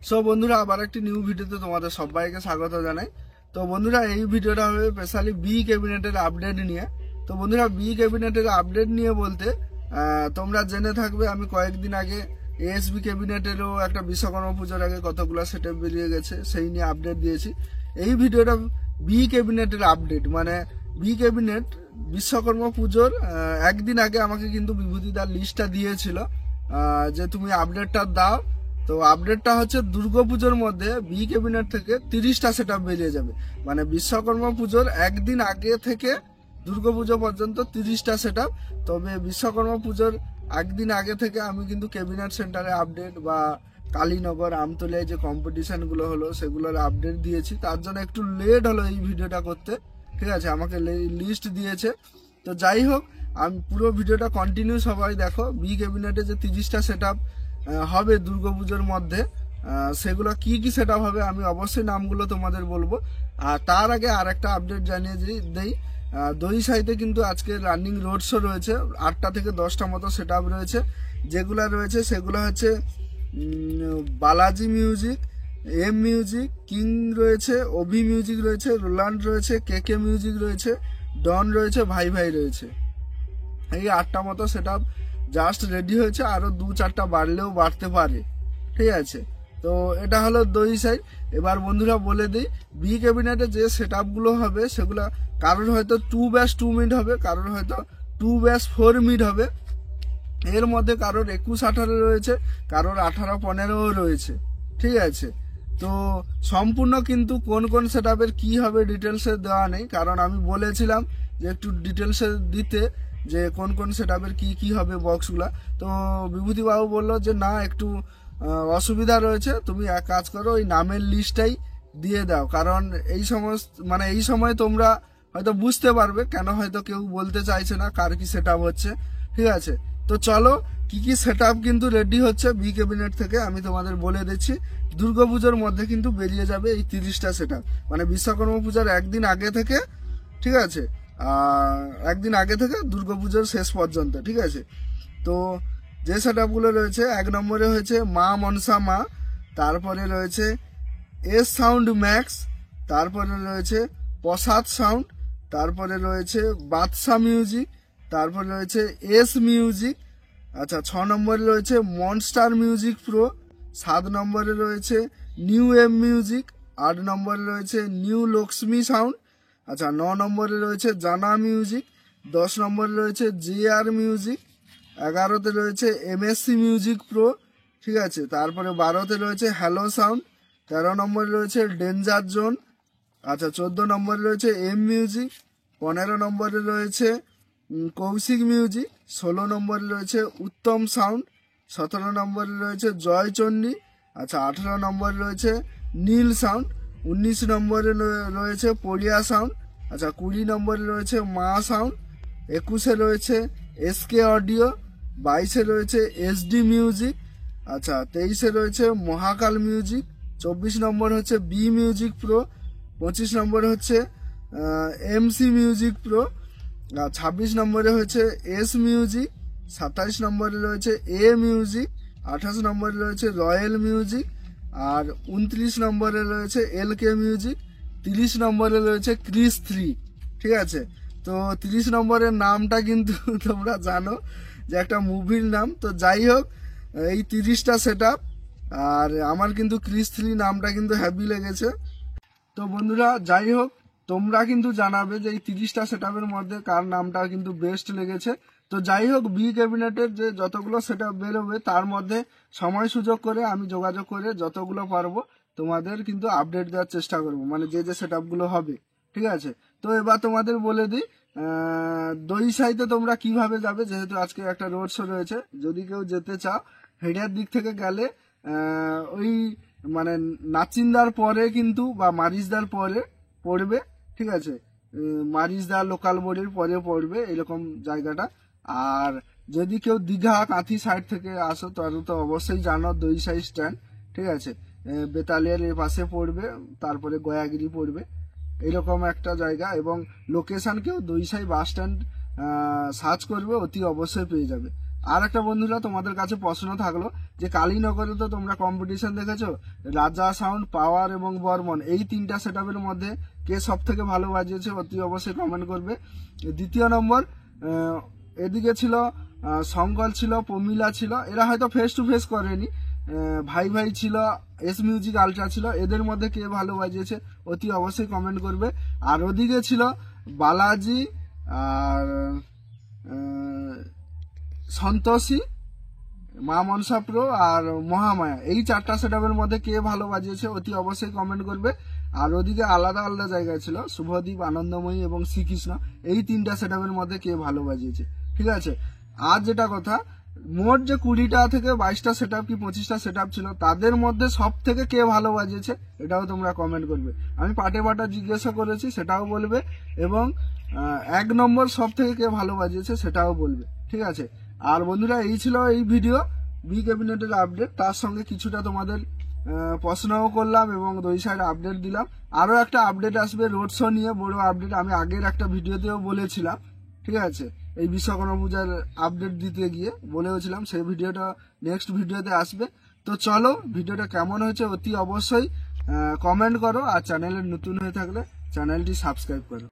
So বন্ধুরা আবার একটি নিউ ভিডিওতে তোমাদের সবাইকে স্বাগত জানাই। তো বন্ধুরা এই ভিডিওটা হবে স্পেশালি বি ক্যাবিনেটের আপডেট নিয়ে। তো বন্ধুরা বি ক্যাবিনেটের আপডেট নিয়ে বলতে তোমরা জেনে থাকবে আমি কয়েকদিন আগে এএসবি ক্যাবিনেটেরও একটা বিশ্বকর্মা পুজোর আগে কতগুলো সেটআপ বেরিয়ে গেছে সেই নিয়ে আপডেট দিয়েছি। এই ভিডিওটা বি ক্যাবিনেটের আপডেট, মানে বি ক্যাবিনেট বিশ্বকর্মা পুজোর একদিন আগে আমাকে কিন্তু বিভূতিদার লিস্টটা দিয়েছিল যে তুমি আপডেটটা দাও। তো আপডেটটা হচ্ছে দুর্গাপুজোর মধ্যে বি ক্যাবিনেট থেকে 30টা সেটআপ বেরিয়ে যাবে, মানে বিশ্বকর্মা পুজোর একদিন আগে থেকে দুর্গাপুজো পর্যন্ত 30টা সেটআপ। তবে বিশ্বকর্মা পুজোর একদিন আগে থেকে আমি কিন্তু ক্যাবিনেট সেন্টারে আপডেট বা কালীনগর আমতলায় যে কম্পিটিশনগুলো হলো সেগুলোর আপডেট দিয়েছি। তার জন্য একটু লেট হলো এই ভিডিওটা করতে, ঠিক আছে, আমাকে লিস্ট দিয়েছে। তো যাই হোক, আমি পুরো ভিডিওটা কন্টিনিউ সবাই দেখো। বি ক্যাবিনেটে যে 30টা সেটআপ হবে দুর্গাপুজোর মধ্যে, সেগুলো কি কি সেটআপ হবে আমি অবশ্যই নামগুলো তোমাদের বলবো। আর তার আগে আর একটা আপডেট জানিয়ে দেই, দহিসাইতে কিন্তু আজকে রানিং রোড শো রয়েছে। 8টা থেকে 10টা মতো সেটআপ রয়েছে। যেগুলো রয়েছে সেগুলো হচ্ছে Balaji music, M music, King রয়েছে, ওভি মিউজিক রয়েছে, রোলান্ড রয়েছে, কে মিউজিক রয়েছে, ডন রয়েছে, ভাই ভাই রয়েছে। এই 8টা মতো সেটআপ জাস্ট রেডি হয়েছে, আরো 2-4টা বাড়লেও বাড়তে পারে, ঠিক আছে। তো এটা হলো দহিসাই। এবার বন্ধুরা বলে দিই, বি ক্যাবিনেটে যে সেটআপগুলো হবে সেগুলো কারোর হয়তো 2/2 মিড হবে, কারোর হয়তো 2/4 মিড হবে। এর মধ্যে কারোর 21-18 রয়েছে, কারোর 18-15 রয়েছে, ঠিক আছে। তো সম্পূর্ণ কিন্তু কোন কোন সেটআপের কি হবে ডিটেলসে দেওয়া নেই, কারণ আমি বলেছিলাম যে একটু ডিটেলসে দিতে যে কোন কোন সেটআপের কি কি হবে বক্সগুলা। তো বিভূতিবাবু বললো যে না, একটু অসুবিধা রয়েছে, তুমি এক কাজ করো ওই নামের লিস্টটাই দিয়ে দাও, কারণ এই সমস্ত মানে এই সময় তোমরা হয়তো বুঝতে পারবে কেন হয়তো কেউ বলতে চাইছে না কার কি সেটআপ হচ্ছে, ঠিক আছে। তো চলো কি কি সেটআপ কিন্তু রেডি হচ্ছে বি ক্যাবিনেট থেকে আমি তোমাদের বলে দিচ্ছি। দুর্গাপুজোর মধ্যে কিন্তু বেরিয়ে যাবে এই 30টা সেটআপ, মানে বিশ্বকর্মা পূজার একদিন আগে থেকে, ঠিক আছে, একদিন আগে থেকে দুর্গাপুজোর শেষ পর্যন্ত, ঠিক আছে। তো যে সেটআপগুলো রয়েছে, 1 নম্বরে হয়েছে মা মনসা মা, তারপরে রয়েছে এস সাউন্ড ম্যাক্স, তারপরে রয়েছে প্রসাদ সাউন্ড, তারপরে রয়েছে বাদশা মিউজিক, তারপরে রয়েছে এস মিউজিক, আচ্ছা 6 নম্বরে রয়েছে মনস্টার মিউজিক প্রো, 7 নম্বরে রয়েছে নিউ এম মিউজিক, 8 নম্বরে রয়েছে নিউ লক্ষ্মী সাউন্ড, আচ্ছা 9 নম্বরে রয়েছে জানা মিউজিক, 10 নম্বরে রয়েছে জিআর মিউজিক, 11তে রয়েছে এমএসসি মিউজিক প্রো, ঠিক আছে। তারপরে 12তে রয়েছে হ্যালো সাউন্ড, 13 নম্বরে রয়েছে ডেঞ্জার জোন, আচ্ছা 14 নম্বরে রয়েছে এম মিউজিক, 15 নম্বরে রয়েছে কৌশিক মিউজিক, 16 নম্বরে রয়েছে উত্তম সাউন্ড, 17 নম্বরে রয়েছে জয়চণ্ডী, আচ্ছা 18 নম্বরে রয়েছে নীল সাউন্ড, 19 নম্বরে রয়েছে পড়িয়া সাউন্ড, আচ্ছা 20 নম্বরে রয়েছে মা সাউন্ড, 21-এ রয়েছে এসকে অডিও, 22-এ রয়েছে এসডি মিউজিক, আচ্ছা 23-এ রয়েছে মহাকাল মিউজিক, 24 নম্বর হচ্ছে বি মিউজিক প্রো, 25 নম্বরে হচ্ছে এমসি মিউজিক প্রো, 26 নম্বরে হচ্ছে এস মিউজিক, 27 নম্বরে রয়েছে এ মিউজিক, 28 নম্বরে রয়েছে রয়্যাল মিউজিক, আর 29 নম্বরে রয়েছে এল কে মিউজিক, 30 নম্বরে রয়েছে ক্রিস 3, ঠিক আছে। তো 30 নম্বরের নামটা কিন্তু তোমরা জানো যে একটা মুভির নাম। তো যাই হোক, এই 30টা সেটআপ, আর আমার কিন্তু ক্রিস 3 নামটা কিন্তু হ্যাপি লেগেছে। তো বন্ধুরা যাই হোক, তোমরা কিন্তু জানাবে যে এই 30টা সেটআপের মধ্যে কার নামটা কিন্তু বেস্ট লেগেছে। তো যাই হোক, বি ক্যাবিনেটের যে যতগুলো সেটআপ বেরোবে তার মধ্যে সময় সুযোগ করে আমি যোগাযোগ করে যতগুলো পারবো তোমাদের কিন্তু আপডেট দেওয়ার চেষ্টা করবো, মানে যে যে সেটআপগুলো হবে, ঠিক আছে। তো এবার তোমাদের বলে দিই দহিসাইতে তোমরা কিভাবে যাবে, যেহেতু আজকে একটা রোড শো রয়েছে। যদি কেউ যেতে চাও হেডিয়ার দিক থেকে গেলে ওই মানে নাচিন্দার পরে কিন্তু বা মারিজদার পরে পড়বে, ঠিক আছে, মারিজদা লোকাল বোর্ডের পরে পড়বে এরকম জায়গাটা। আর যদি কেউ দীঘা কাঁথি সাইড থেকে আসো তাহলে তো অবশ্যই জানো দহিসাই স্ট্যান্ড, ঠিক আছে, বেতালিয়ার এর পাশে পড়বে, তারপরে গয়াগিরি পড়বে, এরকম একটা জায়গা। এবং লোকেশন কেউ দহিসাই বাস স্ট্যান্ড সার্চ করবে, অতি অবশ্যই পেয়ে যাবে। আর একটা বন্ধুরা তোমাদের কাছে প্রশ্ন থাকলো যে কালীনগরে তো তোমরা কম্পিটিশন দেখেছো, রাজা সাউন্ড, পাওয়ার এবং বর্মন, এই তিনটা সেটআপের মধ্যে কে সব থেকে ভালো বাজিয়েছে অতি অবশ্যই কমেন্ট করবে। দ্বিতীয় নম্বর, এদিকে ছিল শঙ্কর ছিল, প্রমিলা ছিল, এরা হয়তো ফেস টু ফেস করেনি, ভাই ভাই ছিল, এস মিউজিক আলট্রা ছিল, এদের মধ্যে কে ভালো বাজিয়েছে অতি অবশ্যই কমেন্ট করবে। আর ওদিকে ছিল বালাজি আর সন্তোষী, মা মনসা প্রো আর মহামায়া, এই চারটা সেটআপের মধ্যে কে ভালো বাজিয়েছে অতি অবশ্যই কমেন্ট করবে। আর ওদিকে আলাদা আলাদা জায়গায় ছিল শুভদীপ, আনন্দময়ী এবং শ্রীকৃষ্ণ, এই তিনটা সেটআপের মধ্যে কে ভালো বাজিয়েছে। ঠিক আছে, আর যেটা কথা, মোট যে 20টা থেকে 22টা সেটআপ কি 25টা সেটআপ ছিল, তাদের মধ্যে সব থেকে কে ভালো বাজিয়েছে এটাও তোমরা কমেন্ট করবে। আমি পাটে পাটা জিজ্ঞাসা করেছি, সেটাও বলবে, এবং 1 নম্বর সব থেকে কে ভালো বাজিয়েছে সেটাও বলবে। ঠিক আছে, আর বন্ধুরা এই ছিল এই ভিডিও বি ক্যাবিনেটের আপডেট, তার সঙ্গে কিছুটা তোমাদের প্রশ্নও করলাম এবং 2 সাইড আপডেট দিলাম। আরও একটা আপডেট আসবে রোড শো নিয়ে, বড় আপডেট, আমি আগের একটা ভিডিওতেও বলেছিলাম। ঠিক আছে, এই বিশ্বকর্মা পূজার আপডেট দিতে গিয়ে বলেওছিলাম, সেই ভিডিওটা নেক্সট ভিডিওতে আসবে। তো চলো, ভিডিওটা কেমন হয়েছে অতি অবশ্যই কমেন্ট করো, আর চ্যানেলে নতুন হয়ে থাকলে চ্যানেলটি সাবস্ক্রাইব করো।